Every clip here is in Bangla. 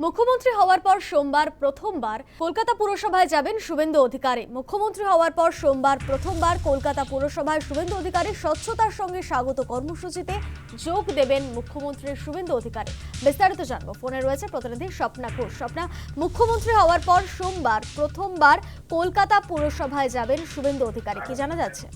মুখ্যমন্ত্রী হওয়ার পর সোমবার প্রথমবার কলকাতা পুরসভায় যাবেন শুভেন্দু অধিকারী। মুখ্যমন্ত্রী হওয়ার পর সোমবার প্রথমবার কলকাতা পুরসভায় শুভেন্দু অধিকারী স্বচ্ছতার সঙ্গে স্বাগত কর্মসূচিতে যোগ দেবেন মুখ্যমন্ত্রী শুভেন্দু অধিকারী। বিস্তারিত জানবো, ফোনে রয়েছে প্রতিনিধি স্বপ্না ঘোষ। স্বপ্না, মুখ্যমন্ত্রী হওয়ার পর সোমবার প্রথমবার কলকাতা পুরসভায় যাবেন শুভেন্দু অধিকারী, কি জানা যাচ্ছে?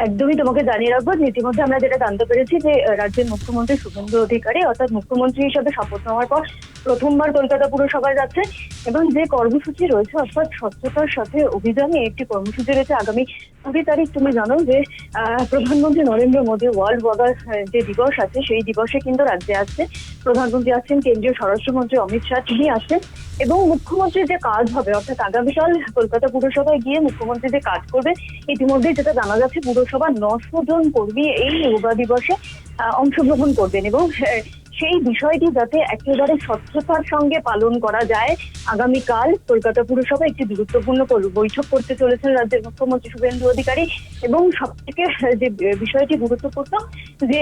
একদমই তোমাকে জানিয়ে রাখবো যে ইতিমধ্যে আমরা যেটা জানতে পেরেছি যে রাজ্যের মুখ্যমন্ত্রী শুভেন্দু অধিকারী অর্থাৎ মুখ্যমন্ত্রী হিসেবে শপথ নেওয়ার পর প্রথমবার কলকাতা পুরসভায় যাচ্ছে এবং যে কর্মসূচি রয়েছে অর্থাৎ স্বচ্ছতার সাথে অভিযানে একটি কর্মসূচি রয়েছে আগামী 20 তারিখ। তুমি জানো যে প্রধানমন্ত্রী নরেন্দ্র মোদী ওয়ার্ল্ড ওয়াটার যে দিবস আছে সেই দিবসে কিন্তু রাজ্যে আসছে প্রধানমন্ত্রী, আসছেন কেন্দ্রীয় স্বরাষ্ট্রমন্ত্রী অমিত শাহ, তিনি আসছেন এবং মুখ্যমন্ত্রীর যে কাজ হবে অর্থাৎ আগামীকাল কলকাতা পুরসভায় গিয়ে মুখ্যমন্ত্রী যে কাজ করবে, ইতিমধ্যে যেটা জানা যাচ্ছে পুরসভার 900 জন কর্মী এই যোগা দিবসে অংশগ্রহণ করবেন এবং সেই বিষয়টি যাতে একেবারে স্বচ্ছতার সঙ্গে পালন করা যায়, আগামীকাল কলকাতা পুরসভা একটি গুরুত্বপূর্ণ বৈঠক করতে চলেছেন রাজ্যের মুখ্যমন্ত্রী শুভেন্দু অধিকারী। এবং সব থেকে যে বিষয়টি গুরুত্বপূর্ণ যে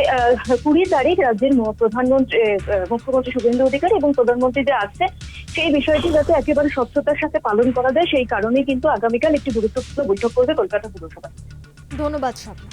20 তারিখ রাজ্যের মুখ্যমন্ত্রী শুভেন্দু অধিকারী এবং প্রধানমন্ত্রী যে আসছে সেই বিষয়টি যাতে একেবারে স্বচ্ছতার সাথে পালন করা যায়, সেই কারণেই কিন্তু আগামীকাল একটি গুরুত্বপূর্ণ বৈঠক করবে কলকাতা পুরসভা। ধন্যবাদ স্বপ্না।